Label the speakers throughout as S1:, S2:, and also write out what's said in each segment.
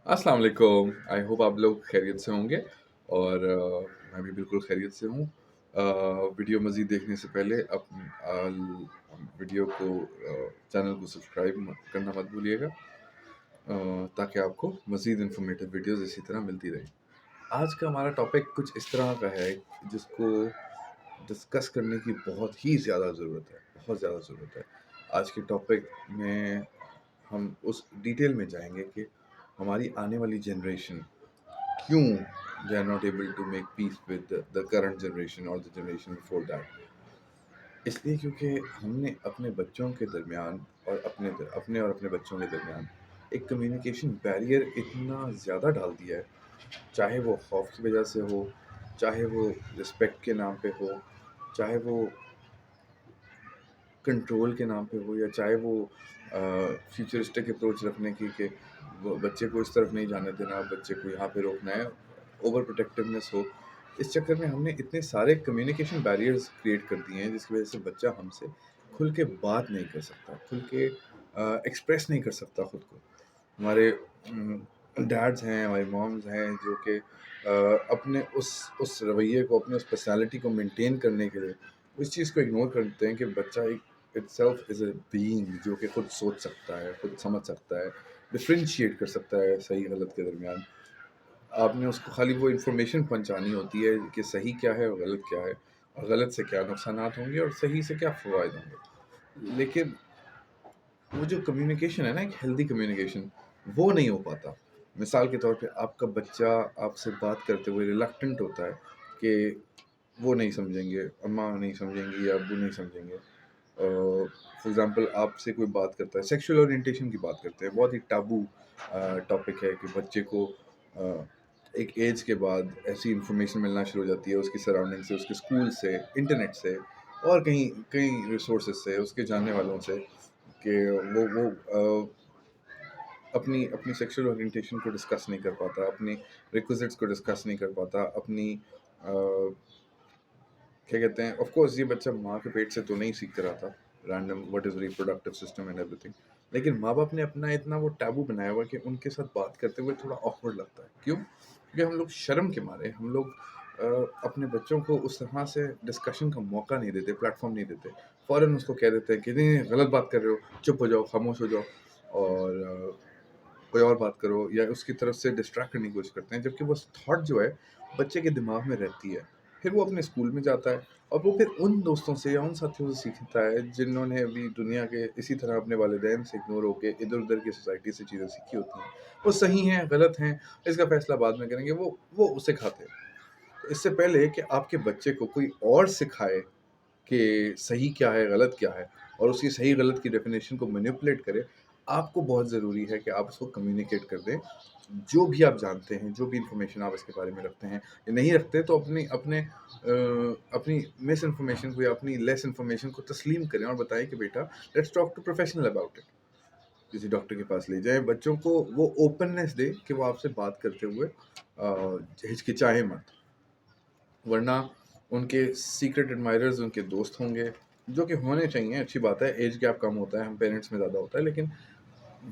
S1: अस्सलाम वालेकुम। I hope आप लोग खैरियत से होंगे और मैं भी बिल्कुल खैरियत से हूँ। वीडियो मज़ीद देखने से पहले वीडियो को चैनल को सब्सक्राइब करना मत भूलिएगा, ताकि आपको मज़ीद इन्फॉर्मेटिव वीडियोज़ इसी तरह मिलती रहे। आज का हमारा टॉपिक कुछ इस तरह का है जिसको डिस्कस करने की बहुत ही ज़्यादा ज़रूरत है, बहुत ज़्यादा ज़रूरत है। आज के टॉपिक में हम उस डिटेल में जाएंगे कि हमारी आने वाली जनरेशन क्यों they are not able to make peace with the current generation or the generation before that। इसलिए क्योंकि हमने अपने बच्चों के दरमियान और अपने और अपने बच्चों के दरमियान एक कम्युनिकेशन बैरियर इतना ज़्यादा डाल दिया है, चाहे वो खौफ की वजह से हो, चाहे वो रिस्पेक्ट के नाम पे हो, चाहे वो कंट्रोल के नाम पे हो, या चाहे वो फ्यूचरिस्टिक अप्रोच रखने की कि वो बच्चे को इस तरफ नहीं जाने देना, बच्चे को यहाँ पे रोकना है, ओवर प्रोटेक्टिवनेस हो। इस चक्कर में हमने इतने सारे कम्युनिकेशन बैरियर्स क्रिएट कर दिए हैं जिसकी वजह से बच्चा हमसे खुल के बात नहीं कर सकता, खुल के एक्सप्रेस नहीं कर सकता खुद को। हमारे डैड्स हैं, हमारी मॉम्स हैं जो कि अपने उस रवैये को, अपने उस पर्सनैलिटी को मेंटेन करने के लिए इस चीज़ को इग्नोर करते हैं कि बच्चा एक इटसेल्फ इज़ अ बीइंग जो कि खुद सोच सकता है, खुद समझ सकता है, डिफरेंशिएट कर सकता है सही गलत के दरमियान। आपने उसको खाली वो इन्फॉर्मेशन पहुंचानी होती है कि सही क्या है और गलत क्या है, और गलत से क्या नुकसानात होंगे और सही से क्या फ़वाइद होंगे। लेकिन वो जो कम्युनिकेशन है ना, एक हेल्दी कम्युनिकेशन, वो नहीं हो पाता। मिसाल के तौर पे आपका बच्चा आपसे बात करते हुए रिलक्टेंट होता है कि वो नहीं समझेंगे, अम्मा नहीं समझेंगी या अब्बू नहीं समझेंगे। फॉर एग्ज़ाम्पल आपसे कोई बात करता है, सेक्सुअल ओरिएंटेशन की बात करते हैं, बहुत ही टाबू टॉपिक है कि बच्चे को अ, एक एज के बाद ऐसी इन्फॉर्मेशन मिलना शुरू हो जाती है उसकी सराउंडिंग से, उसके स्कूल से, इंटरनेट से और कहीं कई रिसोर्सेज से, उसके जानने वालों से, कि वो अपनी अपनी सेक्सुअल ओरिएंटेशन को डिस्कस नहीं कर पाता, अपनी रिक्विजिट्स को डिस्कस नहीं कर पाता, अपनी क्या कहते हैं, ऑफ कोर्स ये बच्चा माँ के पेट से तो नहीं सीख कर आता random what is reproductive system and everything, लेकिन माँ बाप ने अपना इतना वो टैबू बनाया हुआ है कि उनके साथ बात करते हुए थोड़ा ऑकवर्ड लगता है। क्यों? क्योंकि हम लोग शर्म के मारे, हम लोग अपने बच्चों को उस तरह से डिस्कशन का मौका नहीं देते, प्लेटफॉर्म नहीं देते। फ़ौरन उसको कह देते हैं कि नहीं नहीं, गलत बात कर रहे हो, चुप हो जाओ, खामोश हो जाओ, और कोई और बात करो, या उसकी तरफ से डिस्ट्रैक्ट करने की कोशिश करते हैं, जबकि वो थॉट जो है बच्चे के दिमाग में रहती है। फिर वो अपने स्कूल में जाता है और वो फिर उन दोस्तों से या उन साथियों से सीखता है जिन्होंने अभी दुनिया के इसी तरह अपने वालिदैन से इग्नोर होके इधर-उधर की सोसाइटी से चीज़ें सीखी होती हैं। वो सही हैं, गलत हैं, इसका फैसला बाद में करेंगे, वो उसे खाते हैं। तो इससे पहले कि आपके बच्चे को कोई और सिखाए कि सही क्या है, गलत क्या है, और उसकी सही गलत की डेफिनेशन को मैनिपुलेट करे, आपको बहुत ज़रूरी है कि आप उसको कम्युनिकेट कर दें। जो भी आप जानते हैं, जो भी इन्फॉर्मेशन आप इसके बारे में रखते हैं या नहीं रखते, तो अपनी मिस इन्फॉर्मेशन को या अपनी लेस इन्फॉर्मेशन को तस्लीम करें और बताएं कि बेटा, let's talk to professional about it. किसी डॉक्टर के पास ले जाएं, बच्चों को वो ओपननेस दे कि वो आपसे बात करते हुए हिचकिचाए मत, वरना उनके सीक्रेट एडमायरर्स उनके दोस्त होंगे, जो कि होने चाहिए, अच्छी बात है, एज गैप कम होता है, हम पेरेंट्स में ज़्यादा होता है, लेकिन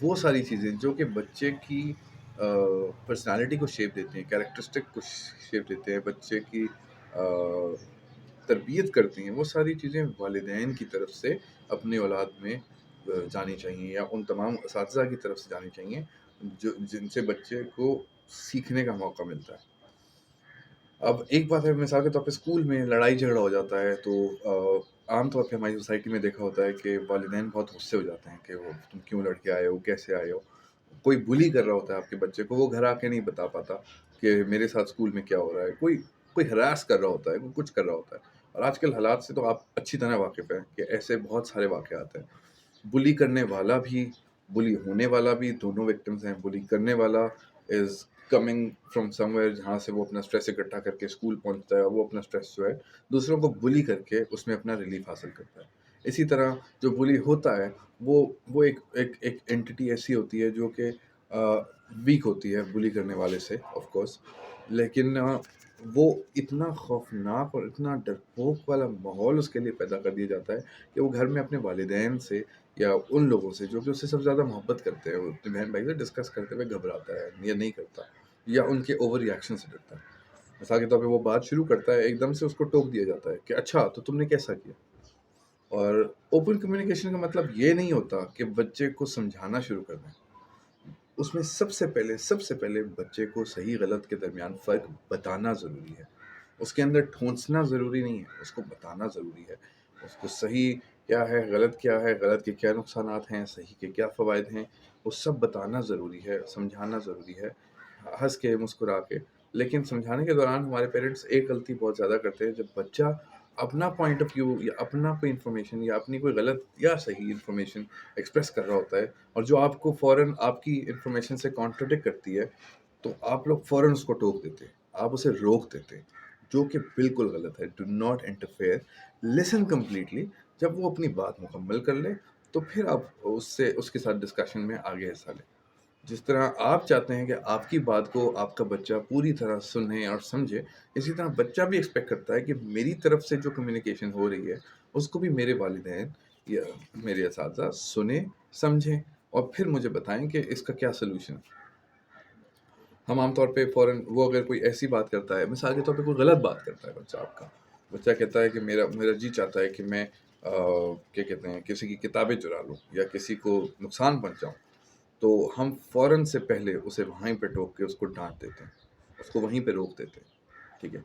S1: वो सारी चीज़ें जो कि बच्चे की पर्सनालिटी को शेप देती हैं, कैरेक्टरिस्टिक को शेप देते हैं, बच्चे की तरबियत करती हैं, वो सारी चीज़ें वालिदैन की तरफ से अपनी औलाद में जानी चाहिए, या उन तमाम असातिज़ा की तरफ से जानी चाहिए जो जिनसे बच्चे को सीखने का मौका मिलता है। अब एक बात है, मिसाल के तौर पे स्कूल में लड़ाई झगड़ा हो जाता है तो आम तौर पे हमारी सोसाइटी में देखा होता है कि वालिदैन बहुत गुस्से हो जाते हैं कि वो तुम क्यों लड़के आए हो, कैसे आए हो। कोई बुली कर रहा होता है आपके बच्चे को, वो घर आके नहीं बता पाता कि मेरे साथ स्कूल में क्या हो रहा है। कोई कोई हरास कर रहा होता है, कोई कुछ कर रहा होता है। और आजकल हालात से तो आप अच्छी तरह वाकिफ़ हैं कि ऐसे बहुत सारे वाक़यात हैं। बुली करने वाला भी, बुली होने वाला भी, दोनों विक्टिम्स हैं। बुली करने वाला इज़ कमिंग फ्रॉम समवेयर जहाँ से वो अपना स्ट्रेस इकट्ठा करके स्कूल पहुँचता है, और वो अपना स्ट्रेस जो है दूसरों को बुली करके उसमें अपना रिलीफ हासिल करता है। इसी तरह जो बुली होता है वो एक एंटिटी ऐसी होती है जो कि वीक होती है बुली करने वाले से, ऑफ कोर्स, लेकिन वो इतना खौफनाक और इतना डरपोक वाला माहौल उसके लिए पैदा कर दिया जाता है कि वो घर में अपने वालिदैन से یا ان لوگوں سے جو کہ اس سے سب سے زیادہ محبت کرتے ہیں، وہ اپنے بہن بھائی سے ڈسکس کرتے ہوئے گھبراتا ہے یا نہیں کرتا، یا ان کے اوور ریئیکشن سے ڈرتا ہے. مثال کے طور پہ وہ بات شروع کرتا ہے، ایک دم سے اس کو ٹوک دیا جاتا ہے کہ اچھا تو تم نے کیسا کیا. اور اوپن کمیونیکیشن کا مطلب یہ نہیں ہوتا کہ بچے کو سمجھانا شروع کر دیں. اس میں سب سے پہلے بچے کو صحیح غلط کے درمیان فرق بتانا ضروری ہے. اس کے اندر ٹھونسنا ضروری نہیں ہے، اس کو بتانا ضروری ہے. اس کو صحیح کیا ہے، غلط کے کیا نقصانات ہیں، صحیح کے کیا فوائد ہیں، وہ سب بتانا ضروری ہے، سمجھانا ضروری ہے، ہنس کے مسکرا کے. لیکن سمجھانے کے دوران ہمارے پیرنٹس ایک غلطی بہت زیادہ کرتے ہیں. جب بچہ اپنا پوائنٹ آف ویو یا اپنا کوئی انفارمیشن یا اپنی کوئی غلط یا صحیح انفارمیشن ایکسپریس کر رہا ہوتا ہے، اور جو آپ کو فوراً آپ کی انفارمیشن سے کانٹرڈکٹ کرتی ہے، تو آپ لوگ فوراً اس کو ٹوک دیتے ہیں، آپ اسے روک دیتے ہیں، جو کہ بالکل غلط ہے. Do not interfere, listen completely. جب وہ اپنی بات مکمل کر لے تو پھر آپ اس کے ساتھ ڈسکشن میں آگے حصہ لیں. جس طرح آپ چاہتے ہیں کہ آپ کی بات کو آپ کا بچہ پوری طرح سنے اور سمجھے، اسی طرح بچہ بھی ایکسپیکٹ کرتا ہے کہ میری طرف سے جو کمیونیکیشن ہو رہی ہے اس کو بھی میرے والدین یا میرے اساتذہ سنیں، سمجھیں، اور پھر مجھے بتائیں کہ اس کا کیا سلوشن ہے. ہم عام طور پہ فوراً وہ اگر کوئی ایسی بات کرتا ہے، مثال کے طور پہ کوئی غلط بات کرتا ہے بچہ آپ کا، بچہ کہتا ہے کہ میرا جی چاہتا ہے کہ میں کیا کہتے ہیں کسی کی کتابیں چرا لوں یا کسی کو نقصان پہنچاؤں، تو ہم فوراً سے پہلے اسے وہیں پہ ٹوک کے اس کو ڈانٹ دیتے ہیں، اس کو وہیں پہ روک دیتے ہیں. ٹھیک ہے،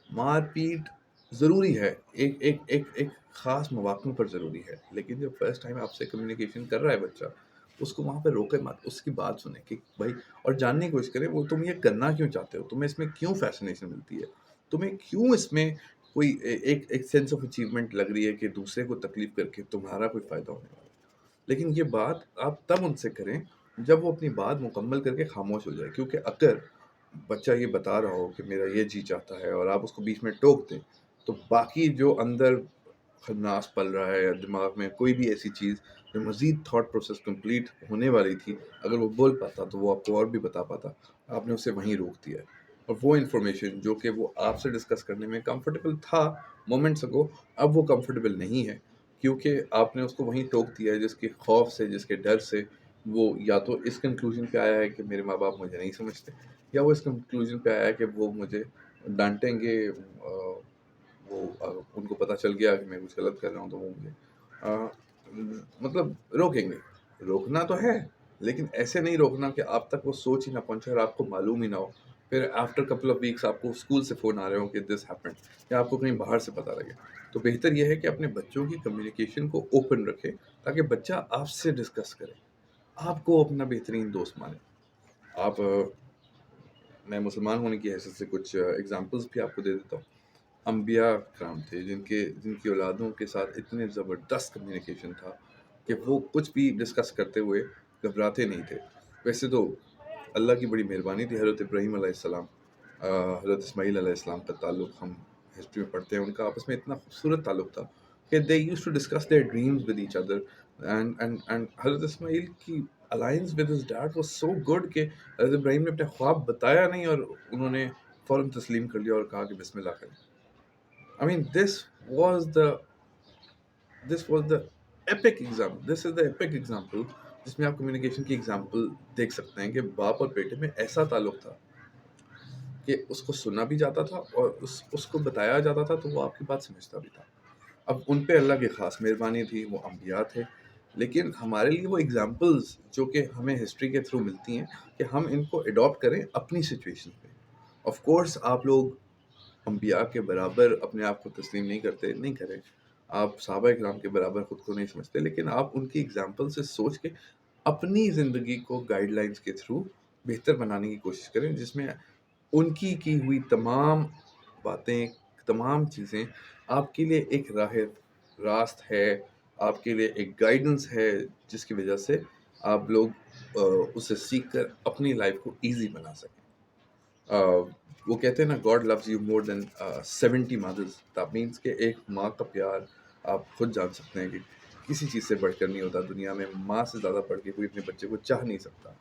S1: مار پیٹ ضروری ہے، ایک خاص مواقع پر ضروری ہے، لیکن جب فرسٹ ٹائم آپ سے کمیونیکیشن کر رہا ہے بچہ، اس کو وہاں پہ روکے مت، اس کی بات سنیں کہ بھائی، اور جاننے کی کوشش کریں وہ تم یہ کرنا کیوں چاہتے ہو، تمہیں اس میں کیوں فیسنیشن ملتی ہے، تمہیں کیوں اس میں کوئی ایک سینس آف اچیومنٹ لگ رہی ہے کہ دوسرے کو تکلیف کر کے تمہارا کوئی فائدہ ہونے والا ہے. لیکن یہ بات آپ تب ان سے کریں جب وہ اپنی بات مکمل کر کے خاموش ہو جائے. کیونکہ اگر بچہ یہ بتا رہا ہو کہ میرا یہ جی چاہتا ہے اور آپ اس کو بیچ میں ٹوک دیں، تو باقی جو اندر خناس پل رہا ہے یا دماغ میں کوئی بھی ایسی چیز جو مزید تھاٹ پروسیس کمپلیٹ ہونے والی تھی، اگر وہ بول پاتا تو وہ آپ کو اور بھی بتا پاتا. آپ نے اسے وہیں روک دیا ہے. اور وہ انفارمیشن جو کہ وہ آپ سے ڈسکس کرنے میں کمفرٹیبل تھا مومنٹس اگو، اب وہ کمفرٹیبل نہیں ہے، کیونکہ آپ نے اس کو وہیں ٹوک دیا ہے، جس کے خوف سے، جس کے ڈر سے وہ یا تو اس کنکلوژن پہ آیا ہے کہ میرے ماں باپ مجھے نہیں سمجھتے، یا وہ اس کنکلوژن پہ آیا ہے کہ وہ مجھے ڈانٹیں گے. ان کو پتہ چل گیا کہ میں کچھ غلط کر رہا ہوں تو وہ مجھے مطلب روکیں گے. روکنا تو ہے، لیکن ایسے نہیں روکنا کہ آپ تک وہ سوچ ہی نہ پہنچے اور آپ کو معلوم ہی نہ ہو. پھر آفٹر کپل آف ویکس آپ کو اسکول سے فون آ رہے ہوں کہ دس ہیپنڈ، یا آپ کو کہیں باہر سے پتہ لگے. تو بہتر یہ ہے کہ اپنے بچوں کی کمیونیکیشن کو اوپن رکھے تاکہ بچہ آپ سے ڈسکس کرے، آپ کو اپنا بہترین دوست مانے. آپ میں مسلمان ہونے کی حیثیت سے کچھ ایگزامپلس بھی آپ کو دے دیتا ہوں. انبیاء کرام تھے جن کی اولادوں کے ساتھ اتنے زبردست کمیونیکیشن تھا کہ وہ کچھ بھی ڈسکس کرتے ہوئے گھبراتے نہیں تھے. ویسے تو اللہ کی بڑی مہربانی تھی، حضرت ابراہیم علیہ السلام، حضرت اسماعیل علیہ السلام کا تعلق ہم ہسٹری میں پڑھتے ہیں. ان کا آپس میں اتنا خوبصورت تعلق تھا کہ they used to discuss their dreams with each other. And حضرت اسماعیل کی alliance with his dad was so good کہ حضرت ابراہیم نے اپنے خواب بتایا نہیں اور انہوں نے فوراً تسلیم کر لیا اور کہا کہ بسم اللہ کریں. I mean, this was the epic example. This is the epic example جس میں آپ کمیونیکیشن کی ایگزامپل دیکھ سکتے ہیں کہ باپ اور بیٹے میں ایسا تعلق تھا کہ اس کو سنا بھی جاتا تھا اور اس کو بتایا جاتا تھا تو وہ آپ کی بات سمجھتا بھی تھا. اب ان پہ اللہ کی خاص مہربانی تھی، وہ انبیاء تھے، لیکن ہمارے لیے وہ ایگزامپلز جو کہ ہمیں ہسٹری کے تھرو ملتی ہیں کہ ہم ان کو اڈاپٹ کریں اپنی سچویشن پہ. آف کورس آپ لوگ انبیاء کے برابر اپنے آپ کو تسلیم نہیں کرتے، نہیں کریں. آپ صحابہ کرام کے برابر خود کو نہیں سمجھتے، لیکن آپ ان کی ایگزامپل سے سوچ کے اپنی زندگی کو گائیڈ لائنس کے تھرو بہتر بنانے کی کوشش کریں، جس میں ان کی ہوئی تمام باتیں، تمام چیزیں آپ کے لیے ایک راست ہے، آپ کے لیے ایک گائیڈنس ہے، جس کی وجہ سے آپ لوگ اسے سیکھ کر اپنی لائف کو ایزی بنا سکیں. وہ کہتے ہیں نا God loves you more than 70 mothers. That means کہ ایک ماں کا پیار آپ خود جان سکتے ہیں کہ کسی چیز سے بڑھ کر نہیں ہوتا دنیا میں. ماں سے زیادہ بڑھ کے کوئی اپنے بچے کو چاہ نہیں سکتا.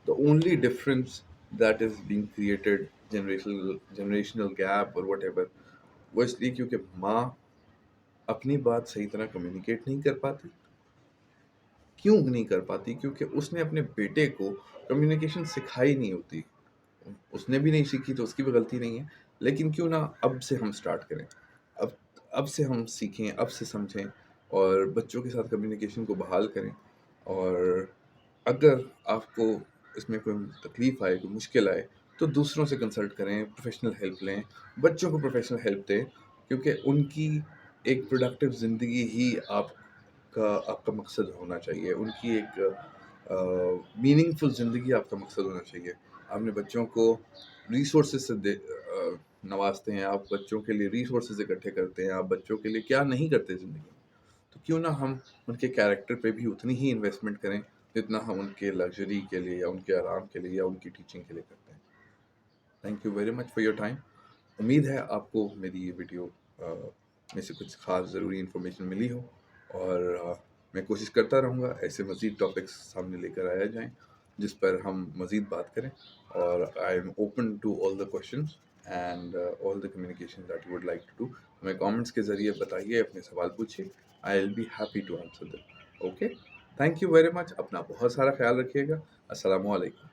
S1: The only difference that is being created, generational gap or whatever, وہ اس لیے کیونکہ ماں اپنی بات صحیح طرح کمیونیکیٹ نہیں کر پاتی क्यों नहीं कर पाती? क्योंकि उसने अपने बेटे को कम्युनिकेशन सिखाई नहीं होती। उसने भी नहीं सीखी तो उसकी भी गलती नहीं है, लेकिन क्यों ना अब से हम स्टार्ट करें। अब अब से हम सीखें, अब से समझें और बच्चों के साथ कम्युनिकेशन को बहाल करें। और अगर आपको इसमें कोई तकलीफ़ आए, कोई मुश्किल आए, तो दूसरों से कंसल्ट करें, प्रोफ़ेशनल हेल्प लें, बच्चों को प्रोफ़ेशनल हेल्प दें, क्योंकि उनकी एक प्रोडक्टिव ज़िंदगी ही आपका मकसद होना चाहिए। उनकी एक मीनिंगफुल ज़िंदगी आपका मकसद होना चाहिए। आपने बच्चों को रिसोर्सेज़ से नवाज़ते हैं, आप बच्चों के लिए रिसोर्सेज़ इकट्ठे करते हैं, आप बच्चों के लिए क्या नहीं करते ज़िंदगी में। तो क्यों ना हम उनके कैरेक्टर पे भी उतनी ही इन्वेस्टमेंट करें, जितना हम उनके लग्ज़री के लिए या उनके आराम के लिए या उनकी टीचिंग के लिए करते हैं। Thank you very much for your time. उम्मीद है आपको मेरी ये वीडियो में से कुछ ख़ास ज़रूरी इन्फॉर्मेशन मिली हो, और मैं कोशिश करता रहूँगा ऐसे मज़ीद टॉपिक्स सामने लेकर आया जाएँ, जिस पर हम मज़ीद बात करें। और I am open to all the questions and all the communication that you would like to do. हमें कमेंट्स के ज़रिए बताइए, अपने सवाल पूछिए। I will be happy to answer them. Okay, thank you very much. अपना बहुत सारा ख्याल रखिएगा। अस्सलामु अलैकुम।